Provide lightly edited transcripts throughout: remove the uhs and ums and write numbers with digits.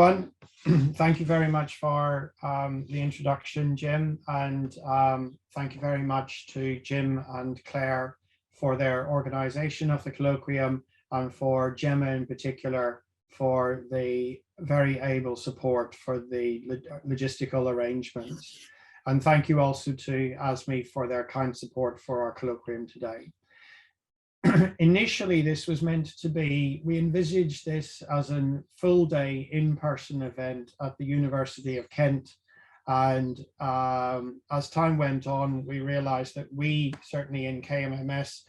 Everyone, thank you very much for the introduction, Jim, and thank you very much to Jim and Claire for their organization of the colloquium, and for Gemma in particular for the very able support for the logistical arrangements. And thank you also to ASME for their kind support for our colloquium today. Initially, this was meant to be, we envisaged this as a full day in-person event at the University of Kent. And as time went on, we realized that we, certainly in KMMS,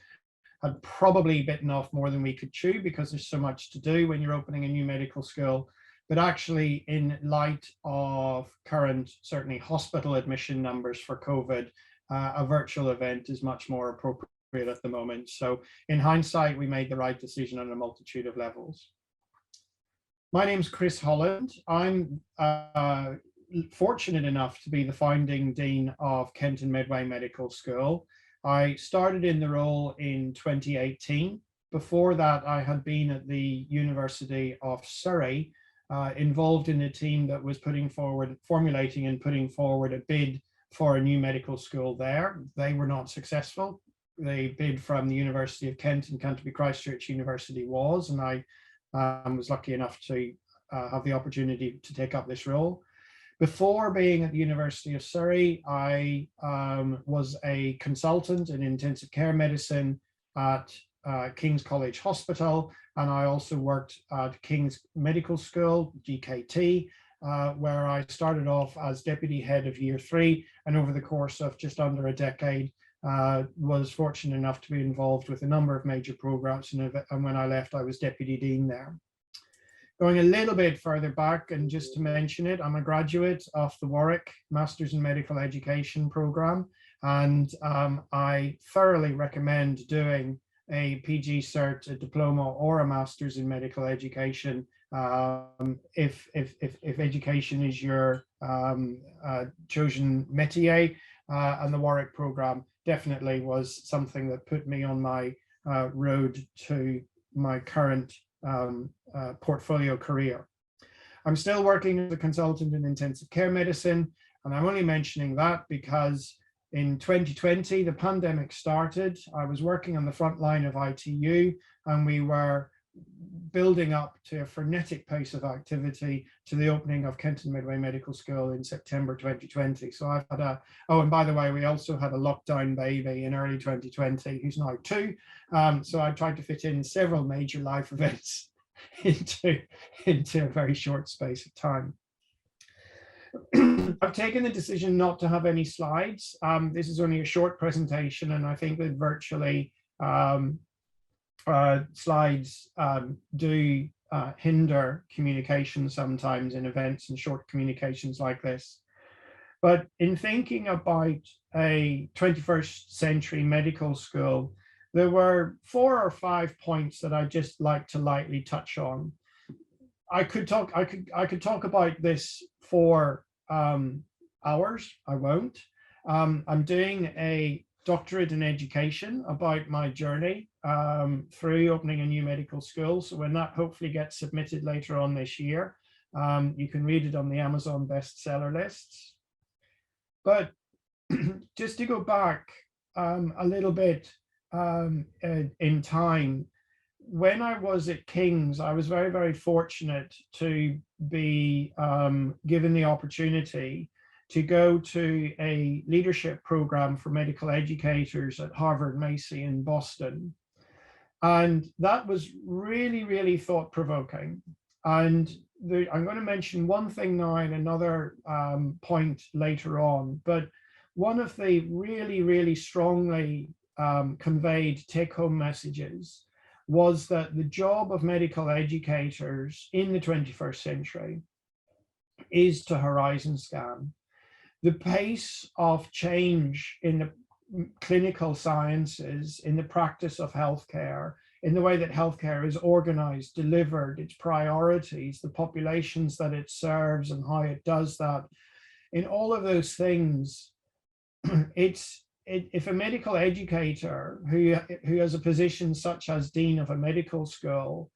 had probably bitten off more than we could chew, because there's so much to do when you're opening a new medical school. But actually, in light of current, certainly hospital admission numbers for COVID, a virtual event is much more appropriate at the moment. So in hindsight, we made the right decision on a multitude of levels. My name's Chris Holland. I'm fortunate enough to be the founding dean of Kent and Medway Medical School. I started in the role in 2018. Before that, I had been at the University of Surrey, involved in a team that was formulating and putting forward a bid for a new medical school there. They were not successful. The bid from the University of Kent and Canterbury Christ Church University was, and I was lucky enough to have the opportunity to take up this role. Before being at the University of Surrey, I was a consultant in intensive care medicine at King's College Hospital, and I also worked at King's Medical School, GKT, where I started off as deputy head of year 3, and over the course of just under a decade, was fortunate enough to be involved with a number of major programs, and when I left, I was deputy dean there. Going a little bit further back, and just to mention it, I'm a graduate of the Warwick Masters in Medical Education program, and I thoroughly recommend doing a PG cert, a diploma, or a Masters in Medical Education if education is your chosen métier, and the Warwick program definitely was something that put me on my road to my current portfolio career. I'm still working as a consultant in intensive care medicine, and I'm only mentioning that because in 2020, the pandemic started. I was working on the front line of ITU, and we were building up to a frenetic pace of activity to the opening of Kent and Medway Medical School in September 2020. So I've had and by the way, we also had a lockdown baby in early 2020, who's now 2. So I tried to fit in several major life events into a very short space of time. I've taken the decision not to have any slides. This is only a short presentation, and I think that virtually slides do hinder communication sometimes in events and short communications like this. But in thinking about a 21st century medical school, there were 4 or 5 points that I'd just like to lightly touch on. I could talk about this for hours. I won't. I'm doing a doctorate in education about my journey through opening a new medical school. So when that hopefully gets submitted later on this year, you can read it on the Amazon bestseller lists. But just to go back a little bit in time, when I was at King's, I was very, very fortunate to be given the opportunity to go to a leadership program for medical educators at Harvard Macy in Boston. And that was really, really thought-provoking. And I'm going to mention one thing now and another point later on, but one of the really, really strongly conveyed take-home messages was that the job of medical educators in the 21st century is to horizon scan. The pace of change in the clinical sciences, in the practice of healthcare, in the way that healthcare is organized, delivered, its priorities, the populations that it serves and how it does that, in all of those things, if a medical educator who has a position such as dean of a medical school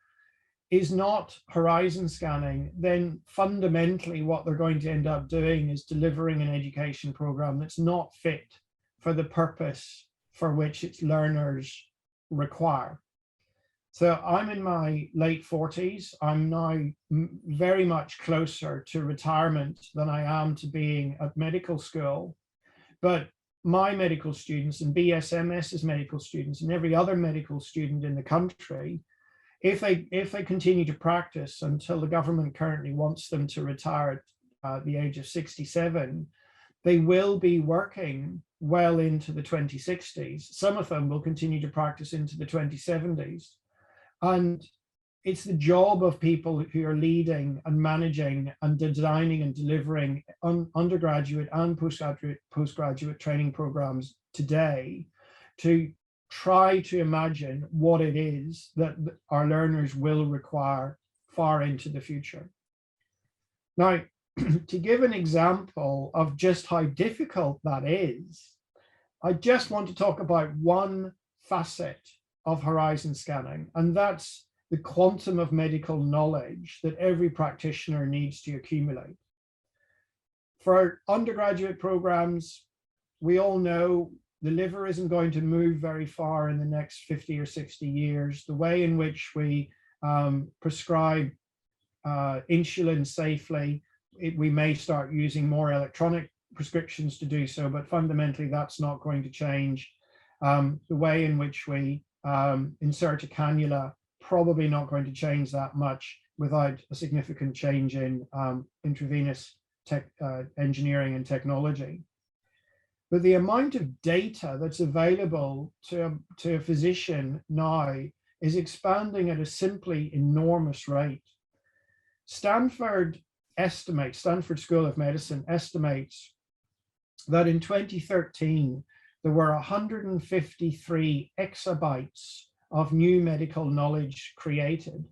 is not horizon scanning, then fundamentally what they're going to end up doing is delivering an education program that's not fit for the purpose for which its learners require. So I'm in my late 40s. I'm now very much closer to retirement than I am to being at medical school. But my medical students and BSMS's medical students and every other medical student in the country, if they continue to practice until the government currently wants them to retire at the age of 67, they will be working well into the 2060s. Some of them will continue to practice into the 2070s. And it's the job of people who are leading and managing and designing and delivering undergraduate and postgraduate training programs today to try to imagine what it is that our learners will require far into the future. Now, to give an example of just how difficult that is, I just want to talk about one facet of horizon scanning, and that's the quantum of medical knowledge that every practitioner needs to accumulate. For undergraduate programs, we all know the liver isn't going to move very far in the next 50 or 60 years. The way in which we prescribe insulin safely, we may start using more electronic prescriptions to do so, but fundamentally that's not going to change. The way in which we insert a cannula, probably not going to change that much without a significant change in intravenous engineering and technology. But the amount of data that's available to a physician now is expanding at a simply enormous rate. Stanford School of Medicine estimates that in 2013, there were 153 exabytes of new medical knowledge created.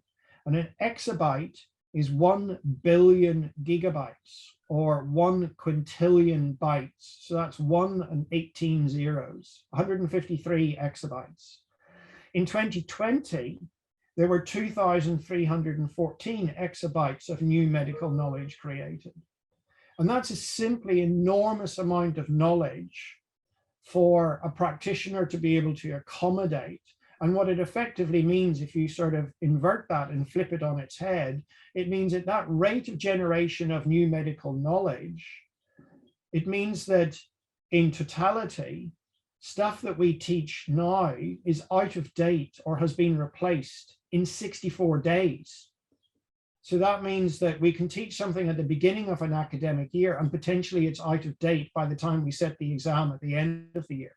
And an exabyte is 1 billion gigabytes, or 1 quintillion bytes. So that's 1 and 18 zeros, 153 exabytes. In 2020, there were 2,314 exabytes of new medical knowledge created. And that's a simply enormous amount of knowledge for a practitioner to be able to accommodate. And what it effectively means, if you sort of invert that and flip it on its head, it means that that rate of generation of new medical knowledge, it means that in totality, stuff that we teach now is out of date or has been replaced in 64 days. So that means that we can teach something at the beginning of an academic year and potentially it's out of date by the time we set the exam at the end of the year.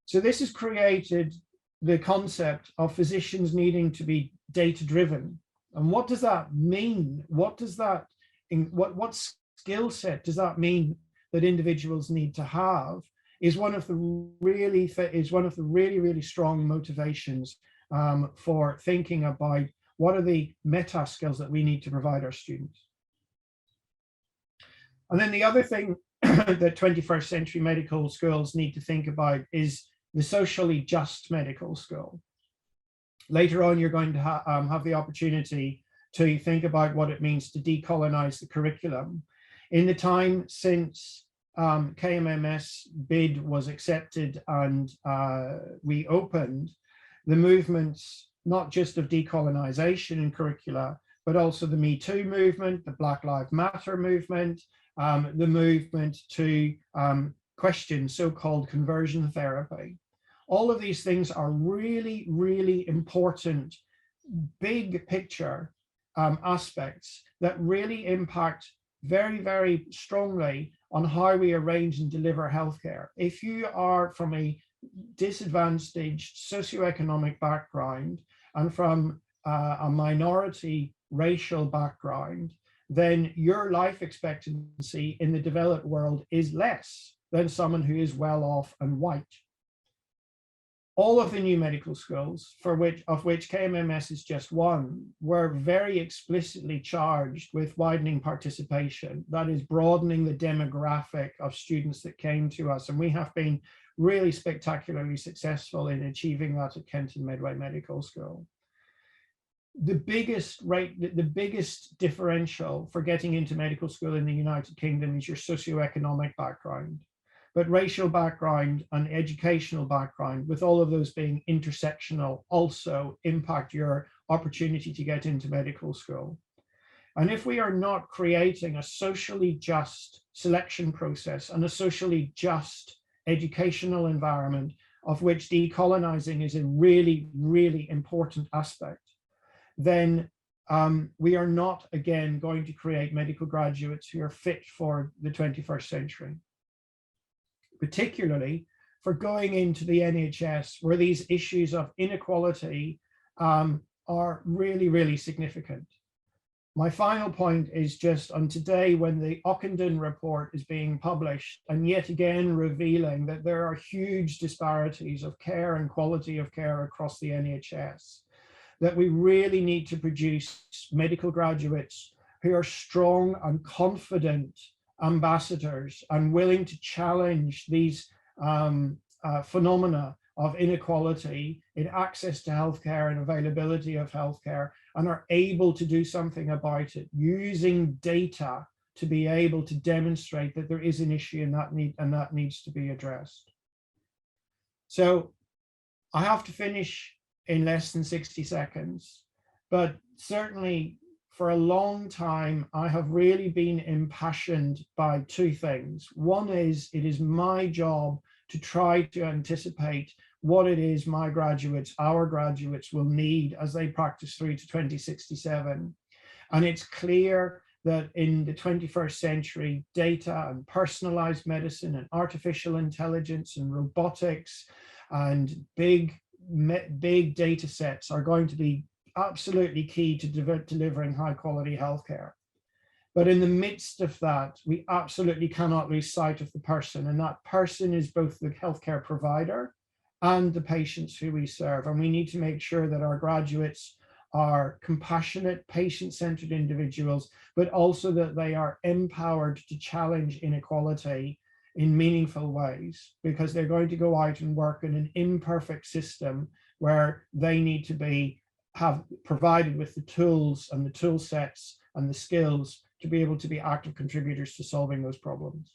So this has created the concept of physicians needing to be data-driven. And what does that mean? What skill set does that mean that individuals need to have is one of the really strong motivations for thinking about what are the meta skills that we need to provide our students. And then the other thing that 21st century medical schools need to think about is the socially just medical school. Later on, you're going to have the opportunity to think about what it means to decolonize the curriculum. In the time since KMMS bid was accepted and we opened, the movements, not just of decolonization in curricula, but also the Me Too movement, the Black Lives Matter movement, the movement to question so-called conversion therapy. All of these things are really, really important, big picture aspects that really impact very, very strongly on how we arrange and deliver healthcare. If you are from a disadvantaged socioeconomic background and from a minority racial background, then your life expectancy in the developed world is less than someone who is well off and white. All of the new medical schools, of which KMMS is just one, were very explicitly charged with widening participation. That is broadening the demographic of students that came to us. And we have been really spectacularly successful in achieving that at Kenton Medway Medical School. the biggest differential for getting into medical school in the United Kingdom is your socioeconomic background. But racial background and educational background, with all of those being intersectional, also impact your opportunity to get into medical school. And if we are not creating a socially just selection process and a socially just educational environment, of which decolonizing is a really, really important aspect, then we are not, again, going to create medical graduates who are fit for the 21st century. Particularly for going into the NHS, where these issues of inequality are really, really significant. My final point is just on today, when the Ockenden report is being published, and yet again revealing that there are huge disparities of care and quality of care across the NHS, that we really need to produce medical graduates who are strong and confident ambassadors and willing to challenge these phenomena of inequality in access to healthcare and availability of healthcare, and are able to do something about it using data to be able to demonstrate that there is an issue and that needs to be addressed. So I have to finish in less than 60 seconds, but certainly for a long time, I have really been impassioned by two things. One is, it is my job to try to anticipate what it is my graduates, our graduates, will need as they practice through to 2067. And it's clear that in the 21st century, data and personalized medicine and artificial intelligence and robotics and big data sets are going to be absolutely key to delivering high quality healthcare. But in the midst of that, we absolutely cannot lose sight of the person, and that person is both the healthcare provider and the patients who we serve. And we need to make sure that our graduates are compassionate, patient-centered individuals, but also that they are empowered to challenge inequality in meaningful ways, because they're going to go out and work in an imperfect system where they need to have provided with the tools and the tool sets and the skills to be able to be active contributors to solving those problems.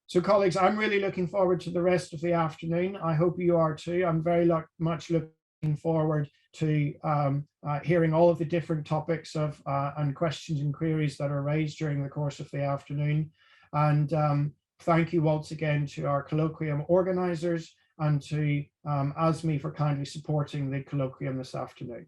So colleagues, I'm really looking forward to the rest of the afternoon. I hope you are too. I'm very much looking forward to hearing all of the different topics of and questions and queries that are raised during the course of the afternoon. And thank you once again to our colloquium organizers and to ASME for kindly supporting the colloquium this afternoon.